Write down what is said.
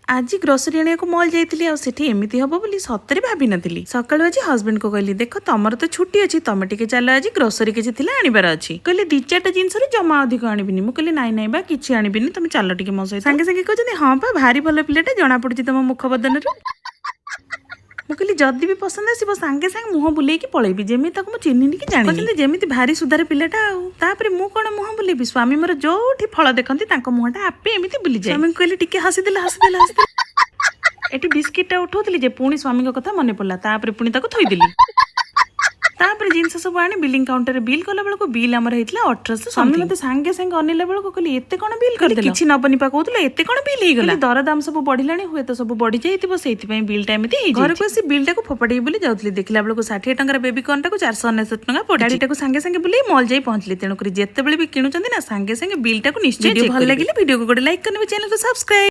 आज ग्रोसरी आने को मॉल जाइली आमती हम बोली सतरे भाभी नी सकालू आज हस्बैंड को कहली देख तुम तो छुट्टी अच्छी तुम टे चल आज ग्रोसरी किसी आनबार अच्छी कहले दी चार्टा जिनस जमा अधिक आनबिनी मुझे नाई नाई बा किसी आनबिनी तुम चल टे मो सहित सांगे सांगे कहते हाँ पा भारी भल पिलाटा जना पड़ी तुम मुख बदन मुझे जदि भी पसंद आसो सांगे सांगे मुह बुले पलैबी जमी मुझे चिन्हनी कि जानी जमी भारी सुधार पिलाटा आउे मुझे कौन मुह बुलेबी स्वामी मोर जो फल देखती मुहटा आपे एमती बुली जाए स्वामी कहली टिके हसीदे हसीदे हसीदे एटी बिस्किटा उठाउली जे पुणी स्वामी कथा मन पड़ा पुणी थईदेली जिनस सब आने बिलिंग काउंटर बिल कला बेलू बिल आमर होता 1800 स्वामी मत सांगे सांगे अनेला बेलू कहली एते कौन बिल कर किसी नबनी पा कहूला एते कौन बिल हो गला दर दाम सब बढ़िलानी हुए तो सब बढ़ी जाइए से बिलटा एमती घर को आसी बिलटा को फोपाड़ी बोली जाऊली देखला बेलू 60 टंकार बेबी कॉर्न टाक 499 टंका पड़ी सांगे सांगे बुले मॉल जाई पहुंचली तेणुक जिते भी किणुंट ना सांगे सांगे बिलटा को निश्चय भल लगे वीडियो को गोटे लाइक करने चैनल को सब्सक्राइब।